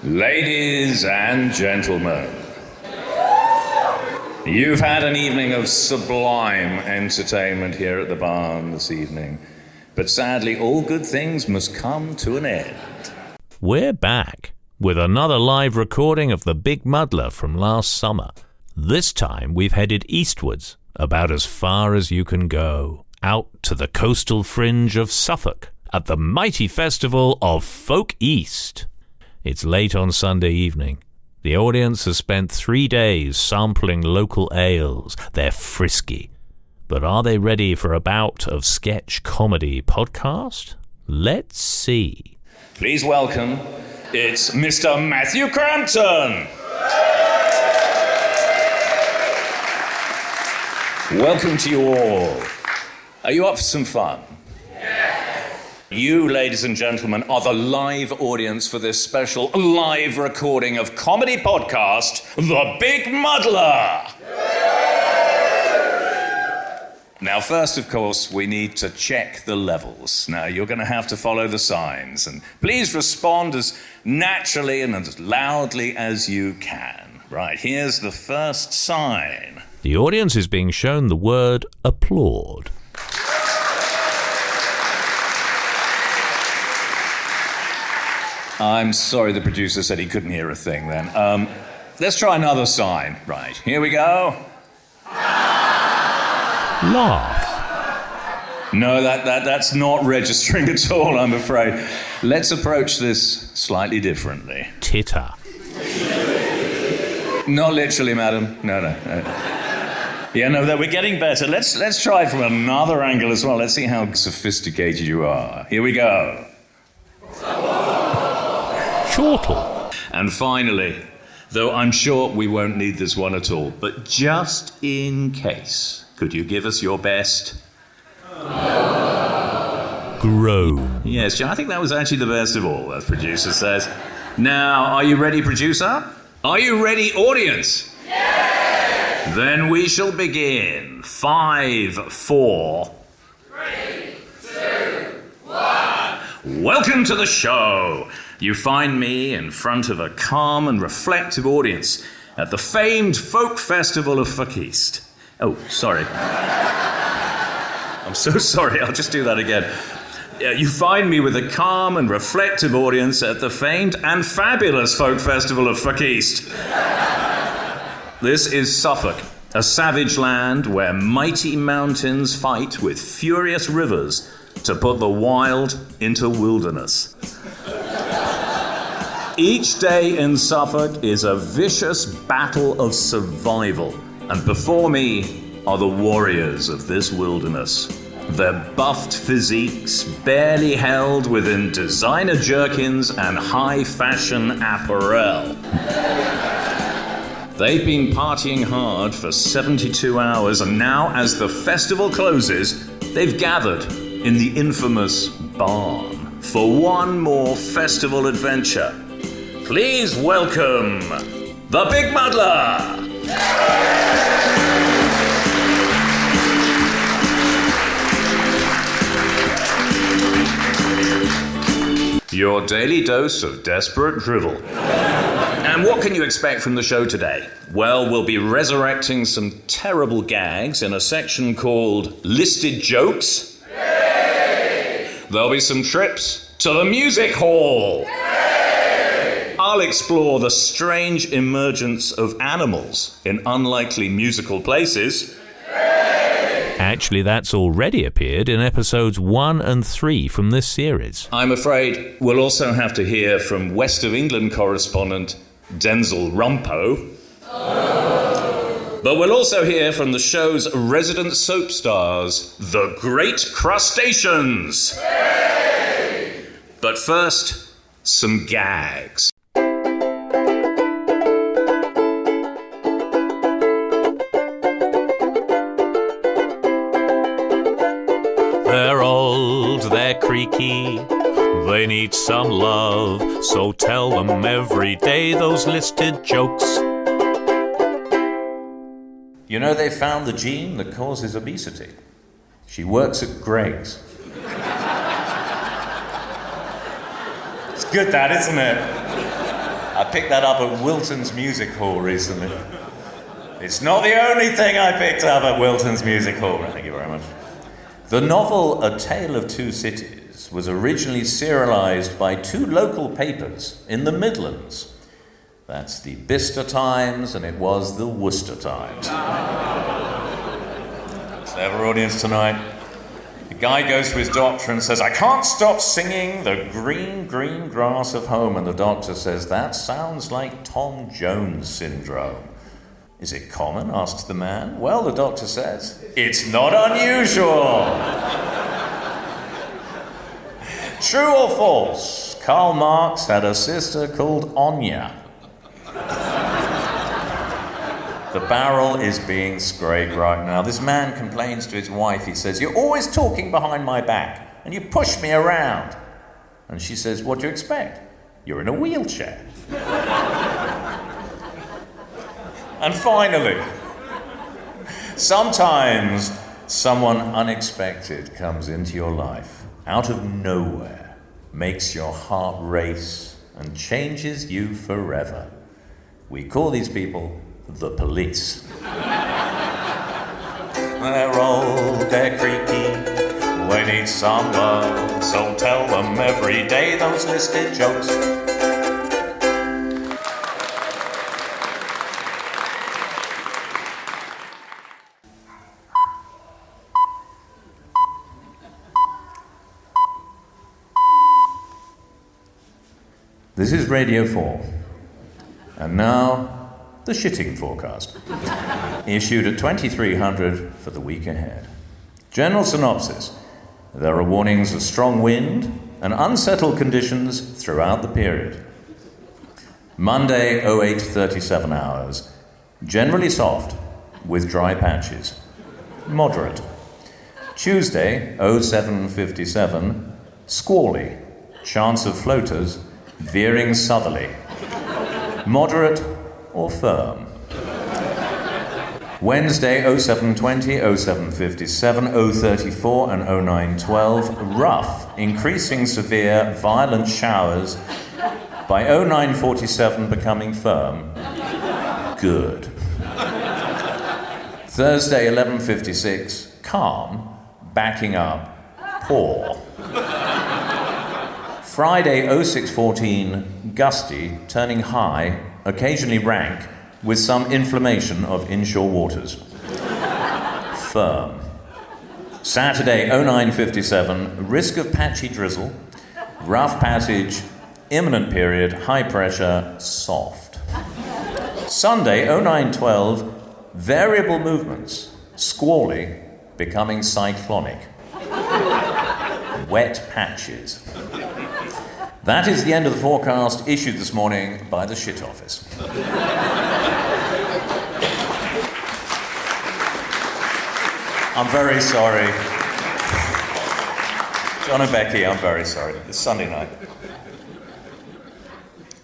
Ladies and gentlemen, you've had an evening of sublime entertainment here at the barn this evening, but sadly all good things must come to an end. We're back with another live recording of the Big Muddler from last summer. This time we've headed eastwards, about as far as you can go, out to the coastal fringe of Suffolk, at the mighty festival of FolkEast. It's late on Sunday evening. The audience has spent 3 days sampling local ales. They're frisky. But are they ready for a bout of sketch comedy podcast? Let's see. Please welcome, it's Mr. Matthew Crampton. Welcome to you all. Are you up for some fun? You, ladies and gentlemen, are the live audience for this special live recording of comedy podcast, The Big Muddler. Now, first, of course, we need to check the levels. Now, you're going to have to follow the signs, and please respond as naturally and as loudly as you can. Right, here's the first sign. The audience is being shown the word applaud. I'm sorry, the producer said he couldn't hear a thing then. Let's try another sign. Right, here we go. Laugh. No, that's not registering at all, I'm afraid. Let's approach this slightly differently. Titter. Not literally, madam. No. Yeah, no, we're getting better. Let's try it from another angle as well. Let's see how sophisticated you are. Here we go. Chortle. And finally, though I'm sure we won't need this one at all, but just in case, could you give us your best? Groan. Yes, I think that was actually the best of all, as producer says. Now, are you ready, producer? Are you ready, audience? Yes! Then we shall begin. 5, 4... 3, 2, 1... Welcome to the show. You find me in front of a calm and reflective audience at the famed folk festival of FolkEast. Oh, sorry. I'm so sorry, I'll just do that again. You find me with a calm and reflective audience at the famed and fabulous folk festival of FolkEast. This is Suffolk, a savage land where mighty mountains fight with furious rivers to put the wild into wilderness. Each day in Suffolk is a vicious battle of survival, and before me are the warriors of this wilderness. Their buffed physiques barely held within designer jerkins and high-fashion apparel. They've been partying hard for 72 hours, and now, as the festival closes, they've gathered in the infamous barn for one more festival adventure. Please welcome the Big Muddler! Your daily dose of desperate drivel. And what can you expect from the show today? Well, we'll be resurrecting some terrible gags in a section called Listed Jokes. Yay! There'll be some trips to the music hall. Yay! I'll explore the strange emergence of animals in unlikely musical places. Actually, that's already appeared in episodes 1 and 3 from this series. I'm afraid we'll also have to hear from West of England correspondent Denzel Rumpo. Oh. But we'll also hear from the show's resident soap stars, the Great Crustaceans. Yay! But first, some gags. They're old, they're creaky, they need some love, so tell them every day those listed jokes. You know, they found the gene that causes obesity. She works at Greg's. It's good, that, isn't it? picked that up at Wilton's Music Hall recently. It's not the only thing I picked up at Wilton's Music Hall. Thank you very much. The novel A Tale of Two Cities was originally serialised by two local papers in the Midlands. That's the Bicester Times and it was the Worcester Times. It's our audience tonight. The guy goes to his doctor and says, "I can't stop singing the green, green grass of home." And the doctor says, "That sounds like Tom Jones syndrome." "Is it common?" asks the man. "Well," the doctor says, "it's not unusual." True or false? Karl Marx had a sister called Anya. The barrel is being scraped right now. This man complains to his wife. He says, "You're always talking behind my back and you push me around." And she says, "What do you expect? You're in a wheelchair." And finally, sometimes someone unexpected comes into your life, out of nowhere, makes your heart race and changes you forever. We call these people the police. They're old, they're creaky, they need some love, so tell them every day those listed jokes. This is Radio 4, and now the shitting forecast, issued at 2300 for the week ahead. General synopsis: there are warnings of strong wind and unsettled conditions throughout the period. Monday, 08:37 hours, generally soft with dry patches, moderate. Tuesday, 07:57, squally, chance of floaters, veering southerly, moderate or firm. Wednesday, 07:20, 07:57, 0:34 and 09:12, rough, increasing severe, violent showers, by 09:47 becoming firm, good. Thursday, 11:56, calm, backing up, poor. Friday, 06:14, gusty, turning high, occasionally rank, with some inflammation of inshore waters. Firm. Saturday, 09:57, risk of patchy drizzle, rough passage, imminent period, high pressure, soft. Sunday, 09:12, variable movements, squally, becoming cyclonic. Wet patches. That is the end of the forecast issued this morning by the Shit Office. I'm very sorry. John and Becky, I'm very sorry. It's Sunday night.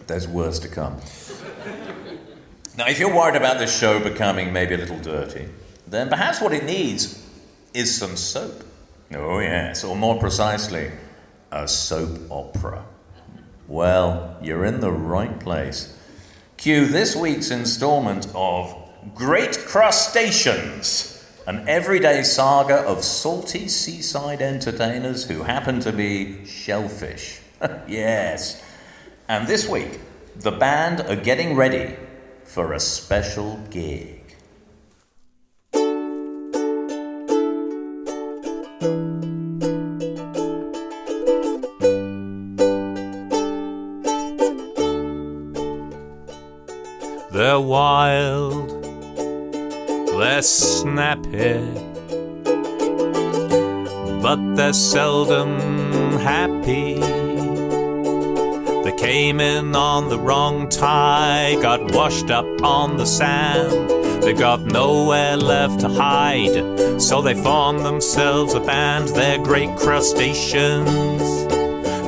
There's worse to come. Now, if you're worried about this show becoming maybe a little dirty, then perhaps what it needs is some soap. Oh yes, or more precisely, a soap opera. Well, you're in the right place. Cue this week's installment of Great Crustaceans, an everyday saga of salty seaside entertainers who happen to be shellfish. Yes. And this week, the band are getting ready for a special gig. They're wild, they're snappy, but they're seldom happy. They came in on the wrong tide, got washed up on the sand. They got nowhere left to hide, so they formed themselves a band. They're great crustaceans,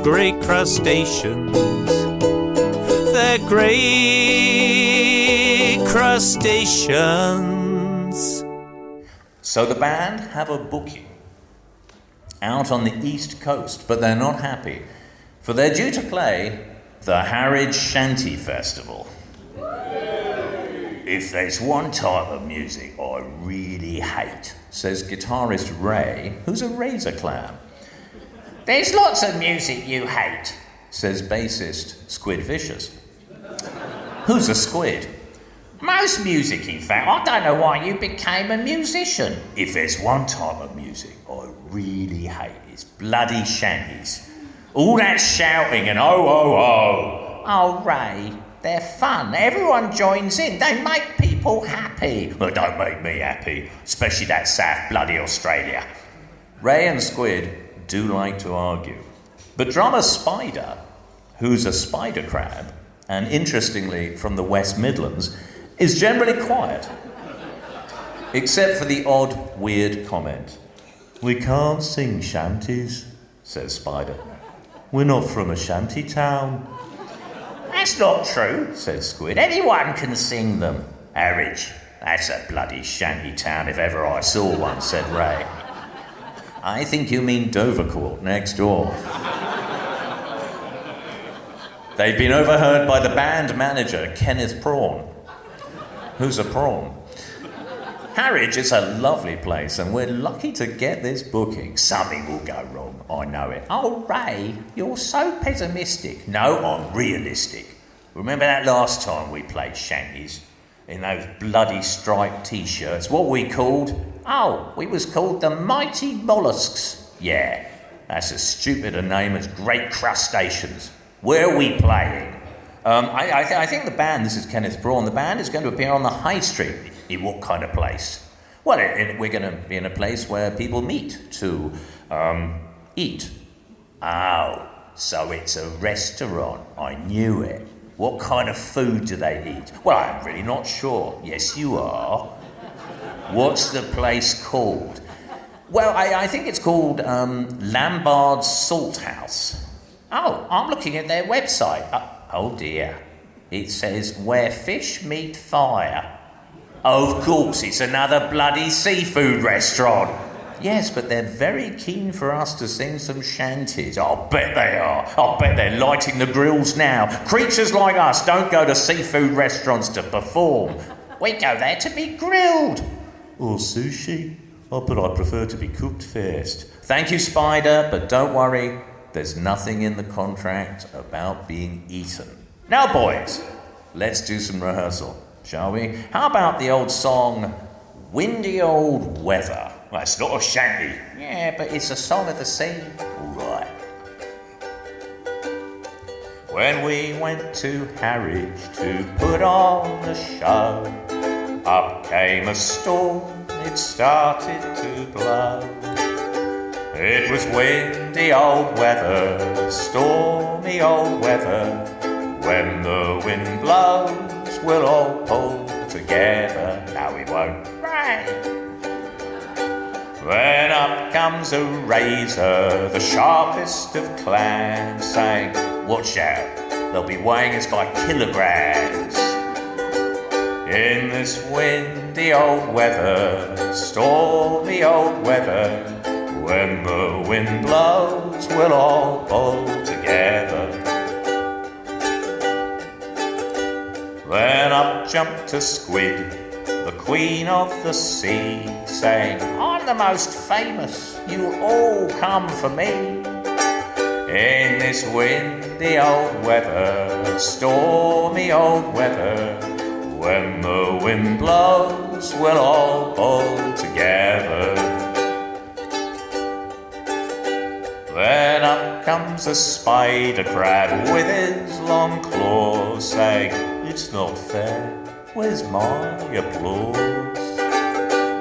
great crustaceans. They're great crustaceans. So the band have a booking out on the East Coast, but they're not happy, for they're due to play The Harwich Shanty Festival. If there's one type of music I really hate, says guitarist Ray, who's a razor clam. There's lots of music you hate, says bassist Squid Vicious. Who's a squid? Most music, in fact. I don't know why you became a musician. If there's one type of music I really hate, it's bloody shanties. All that shouting and oh, oh, oh. Oh, Ray, they're fun. Everyone joins in. They make people happy. Well, don't make me happy, especially that South bloody Australia. Ray and Squid do like to argue. But drummer Spider, who's a spider crab, and interestingly from the West Midlands, is generally quiet. Except for the odd, weird comment. We can't sing shanties, says Spider. We're not from a shanty town. That's not true, says Squid. Anyone can sing them. Harwich, that's a bloody shanty town if ever I saw one, said Ray. I think you mean Dovercourt next door. They've been overheard by the band manager, Kenneth Prawn. Who's a prawn? Harwich is a lovely place and we're lucky to get this booking. Something will go wrong, I know it. Oh, Ray, you're so pessimistic. No, I'm realistic. Remember that last time we played shanties? In those bloody striped t-shirts, what we called? Oh, we was called the Mighty Mollusks. Yeah, that's as stupid a name as Great Crustaceans. Where are we playing? I think the band, this is Kenneth Braun, the band is going to appear on the High Street. In what kind of place? Well, we're going to be in a place where people meet to eat. Oh, so it's a restaurant. I knew it. What kind of food do they eat? Well, I'm really not sure. Yes, you are. What's the place called? Well, I think it's called Lambard's Salt House. Oh, I'm looking at their website. Oh dear. It says, where fish meet fire. Of course, it's another bloody seafood restaurant. Yes, but they're very keen for us to sing some shanties. I'll bet they are. I'll bet they're lighting the grills now. Creatures like us don't go to seafood restaurants to perform. We go there to be grilled. Or sushi. Oh, but I prefer to be cooked first. Thank you, Spider, but don't worry. There's nothing in the contract about being eaten. Now, boys, let's do some rehearsal, shall we? How about the old song, Windy Old Weather? Well, it's not a shanty. Yeah, but it's a song of the sea. All right. When we went to Harwich to put on the show, up came a storm, it started to blow. It was windy old weather, stormy old weather. When the wind blows, we'll all pull together. No, we won't. Right. Then up comes a razor, the sharpest of clams, saying, watch out, they'll be weighing us by kilograms. In this windy old weather, stormy old weather, when the wind blows, we'll all pull together. Then up jumped a squid, the queen of the sea, saying, I'm the most famous, you'll all come for me. In this windy old weather, stormy old weather, when the wind blows, we'll all pull together. Then up comes a spider crab with his long claws, saying, it's not fair, where's my applause?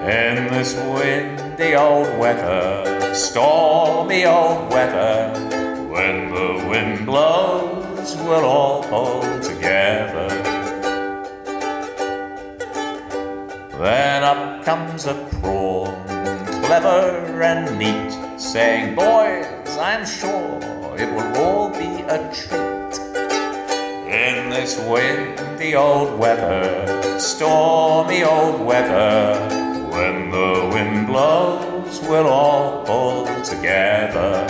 In this windy old weather, stormy old weather, when the wind blows, we'll all pull together. Then up comes a prawn, clever and neat, saying, boys, I'm sure it will all be a treat. In this windy old weather, stormy old weather, when the wind blows, we'll all pull together.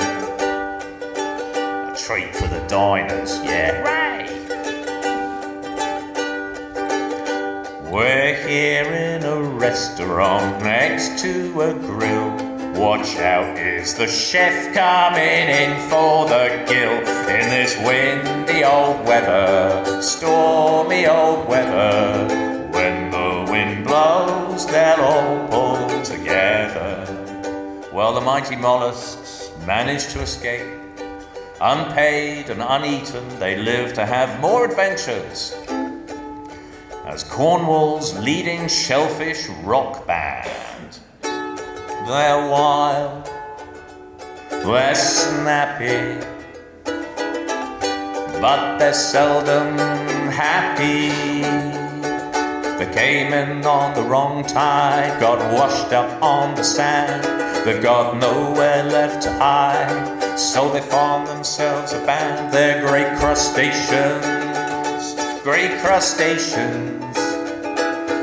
A treat for the diners, yeah. Right. We're here in a restaurant next to a grill. Watch out, is the chef coming in for the gill? In this windy old weather, stormy old weather, when the wind blows, they'll all pull together. Well, the mighty mollusks managed to escape. Unpaid and uneaten, they live to have more adventures as Cornwall's leading shellfish rock band. They're wild, they're snappy, but they're seldom happy. They came in on the wrong tide, got washed up on the sand. They've got nowhere left to hide, so they form themselves a band. They're great crustaceans, great crustaceans.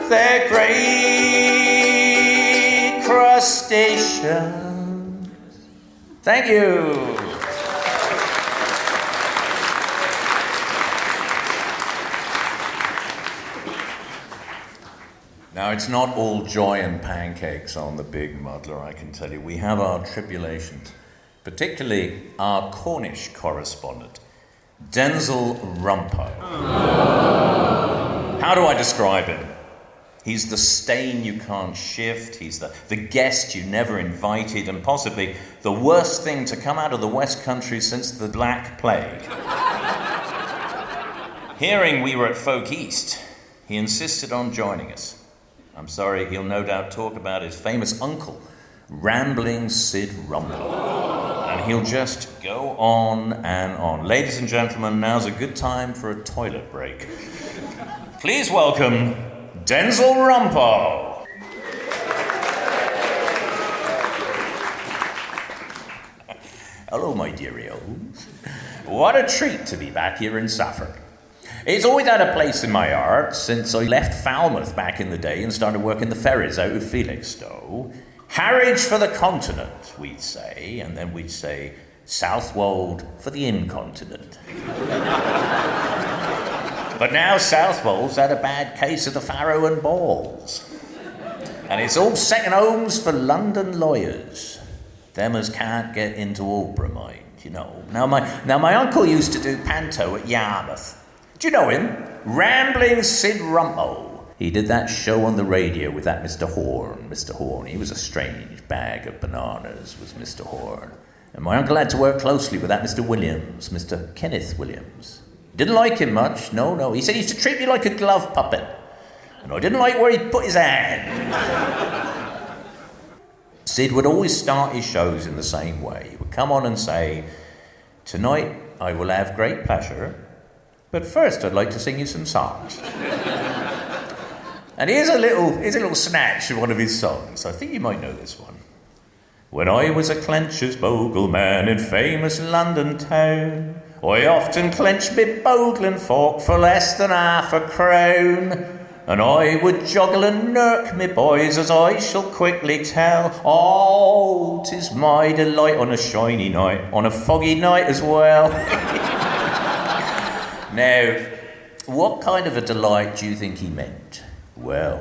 They're great crustaceans. Thank you. Now, it's not all joy and pancakes on the Big Muddler, I can tell you. We have our tribulations, particularly our Cornish correspondent, Denzel Rumpo. How do I describe him? He's the stain you can't shift, he's the guest you never invited, and possibly the worst thing to come out of the West Country since the Black Plague. Hearing we were at FolkEast, he insisted on joining us. I'm sorry, he'll no doubt talk about his famous uncle, Rambling Sid Rumpo. And he'll just go on and on. Ladies and gentlemen, now's a good time for a toilet break. Please welcome Denzel Rumpo. Hello, my dearios. What a treat to be back here in Suffolk. It's always had a place in my heart since I left Falmouth back in the day and started working the ferries out of Felixstowe. Harwich for the continent, we'd say, and then we'd say Southwold for the incontinent. But now Southwold's had a bad case of the farrow and balls. And it's all second homes for London lawyers. Them as can't get into Oprah mind, you know. Now my uncle used to do panto at Yarmouth. Do you know him? Rambling Sid Rumpo. He did that show on the radio with that Mr. Horn. Mr. Horn, he was a strange bag of bananas, was Mr. Horn. And my uncle had to work closely with that Mr. Williams, Mr. Kenneth Williams. Didn't like him much, no. He said he used to treat me like a glove puppet. And I didn't like where he'd put his hand. Sid would always start his shows in the same way. He would come on and say, "Tonight I will have great pleasure, but first I'd like to sing you some songs." And here's a little snatch of one of his songs. I think you might know this one. When I was a clencher's bogle man in famous London town, I often clenched me bogling fork for less than half a crown. And I would joggle and nurk me boys, as I shall quickly tell. Oh, 'tis my delight on a shiny night, on a foggy night as well. Now, what kind of a delight do you think he meant? Well,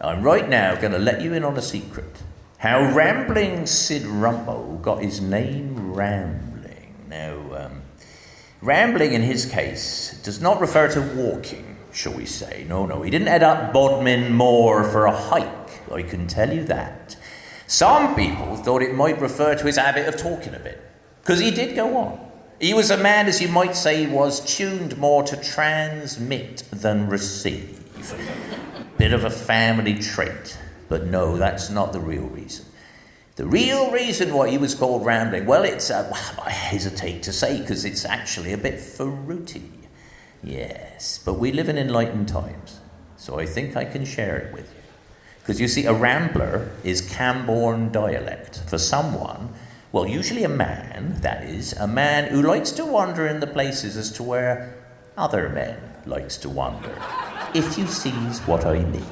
I'm right now going to let you in on a secret. How Rambling Sid Rumpo got his name Rambling. Now, rambling in his case does not refer to walking, shall we say. No, he didn't head up Bodmin Moor for a hike, I can tell you that. Some people thought it might refer to his habit of talking a bit, because he did go on. He was a man, as you might say, was tuned more to transmit than receive. Bit of a family trait, but no, that's not the real reason. The real reason why he was called Rambling, well, it's, I hesitate to say, because it's actually a bit fruity. Yes, but we live in enlightened times, so I think I can share it with you. Because you see, a rambler is Camborne dialect for someone, well, usually a man, that is, a man who likes to wander in the places as to where other men likes to wander, if you sees what I mean.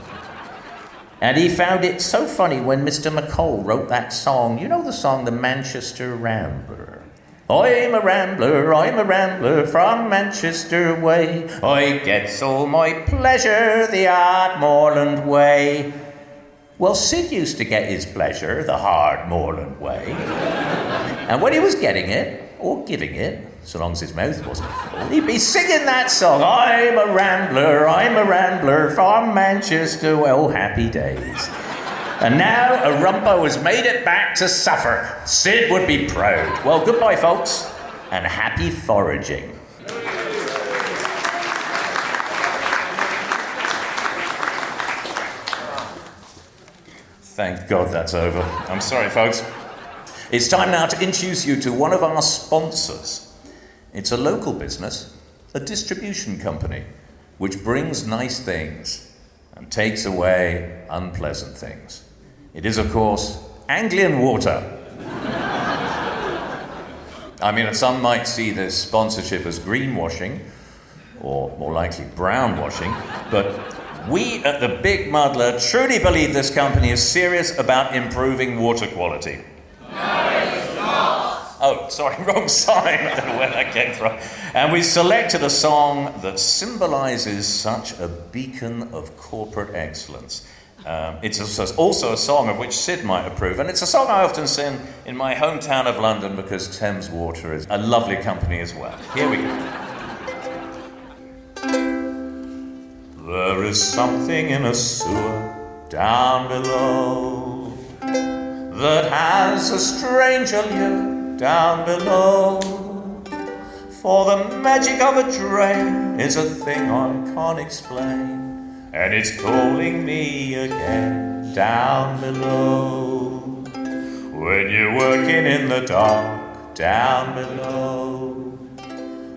And he found it so funny when Mr. McCall wrote that song, you know the song, The Manchester Rambler. I'm a rambler from Manchester way. I gets all my pleasure the hard moorland way. Well, Sid used to get his pleasure the hard moorland way. And when he was getting it, or giving it, so long as his mouth wasn't full, he'd be singing that song, I'm a rambler from Manchester. Well, happy days. And now a rumpo has made it back to Suffolk. Sid would be proud. Well, goodbye, folks, and happy foraging. Thank God that's over. I'm sorry, folks. It's time now to introduce you to one of our sponsors. It's a local business, a distribution company, which brings nice things and takes away unpleasant things. It is, of course, Anglian Water. I mean, some might see this sponsorship as greenwashing, or more likely brownwashing, but we at the Big Muddler truly believe this company is serious about improving water quality. No, it's not. Oh, sorry, wrong sign. I don't know where that came from. And we selected a song that symbolises such a beacon of corporate excellence. It's also a song of which Sid might approve, and it's a song I often sing in my hometown of London because Thames Water is a lovely company as well. Here we go. There is something in a sewer down below that has a strange allure down below. For the magic of a drain is a thing I can't explain, and it's calling me again down below. When you're working in the dark down below,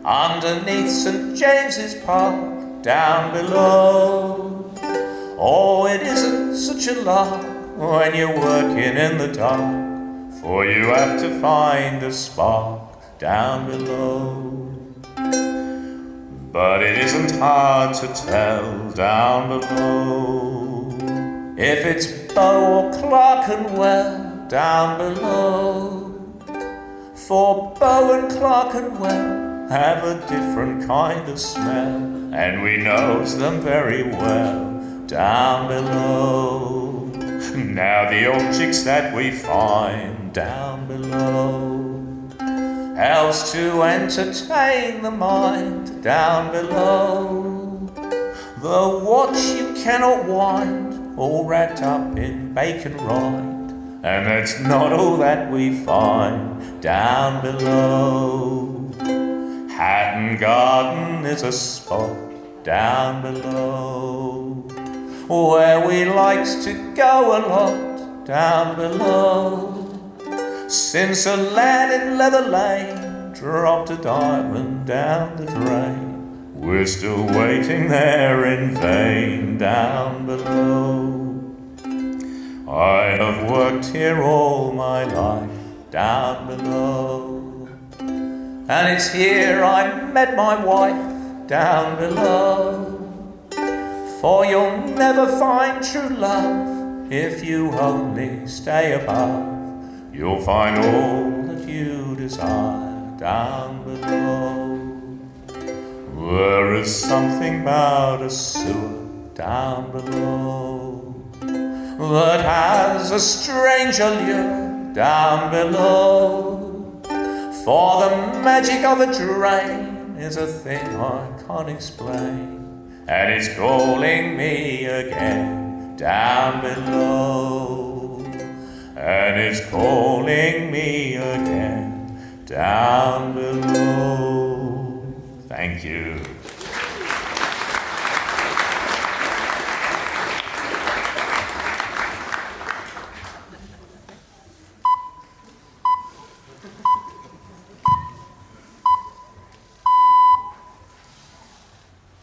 underneath St. James's Park down below. Oh, it isn't such a lark when you're working in the dark, for you have to find a spark down below. But it isn't hard to tell down below if it's Bow or Clerkenwell down below. For Bow and Clerkenwell have a different kind of smell, and we knows them very well down below. Now the objects that we find down below helps to entertain the mind down below. The watch you cannot wind, all wrapped up in bacon rind, and that's not all that we find down below. Hatton Garden is a spot down below where we likes to go a lot down below. Since a lad in Leather Lane dropped a diamond down the drain, we're still waiting there in vain down below. I have worked here all my life down below, and it's here I met my wife down below. For you'll never find true love if you only stay above. You'll find all that you desire down below. There is something about a sewer down below that has a strange allure down below. For the magic of a drain is a thing I can't explain, and it's calling me again down below. And it's calling me again down below. Thank you.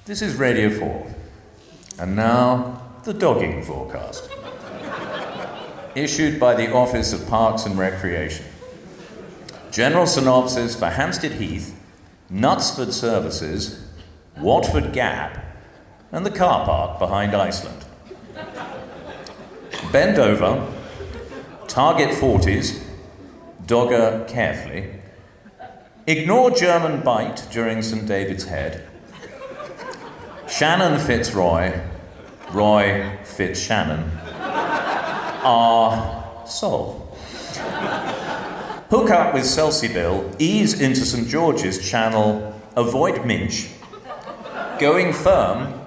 This is Radio 4. And now, the dogging forecast. Issued by the Office of Parks and Recreation. General synopsis for Hampstead Heath, Knutsford Services, Watford Gap, and the car park behind Iceland. Bend over, target 40s, dogger carefully, Ignore German bite during St. David's Head. Shannon Fitzroy, Roy Fitzshannon, are Sol. Hook up with Celsibill, ease into St. George's Channel, avoid Minch, going firm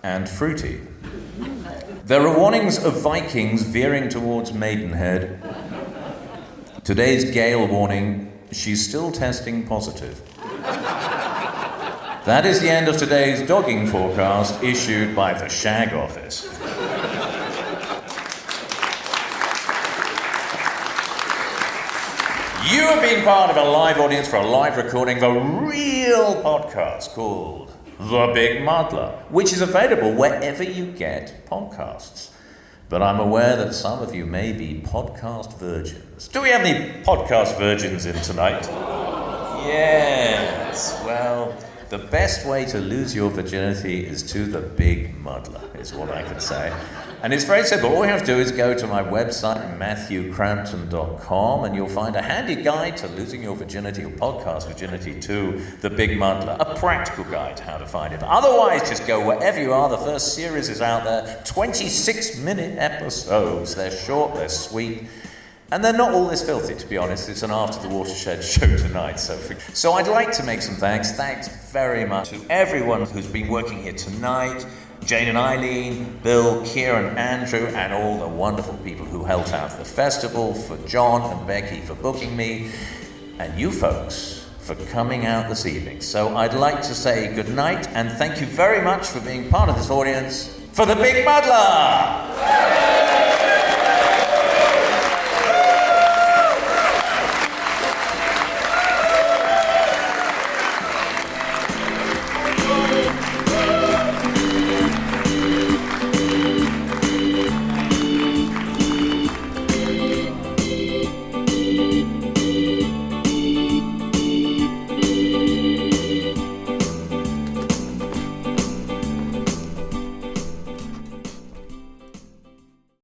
and fruity. There are warnings of Vikings veering towards Maidenhead. Today's gale warning, she's still testing positive. That is the end of today's dogging forecast issued by the Shag Office. You have been part of a live audience for a live recording of a real podcast called The Big Muddler, which is available wherever you get podcasts. But I'm aware that some of you may be podcast virgins. Do we have any podcast virgins in tonight? Yes. Well, the best way to lose your virginity is to the Big Muddler, is what I can say. And it's very simple. All you have to do is go to my website, MatthewCrampton.com, and you'll find a handy guide to losing your virginity or podcast virginity to the Big Muddler. A practical guide to how to find it. Otherwise, just go wherever you are. The first series is out there. 26-minute episodes. They're short, they're sweet. And they're not all this filthy, to be honest. It's an After the Watershed show tonight. So I'd like to make some thanks. Thanks very much to everyone who's been working here tonight. Jane and Eileen, Bill, Kieran, Andrew, and all the wonderful people who helped out at the festival, for John and Becky for booking me, and you folks for coming out this evening. So I'd like to say good night, and thank you very much for being part of this audience for the Big Muddler!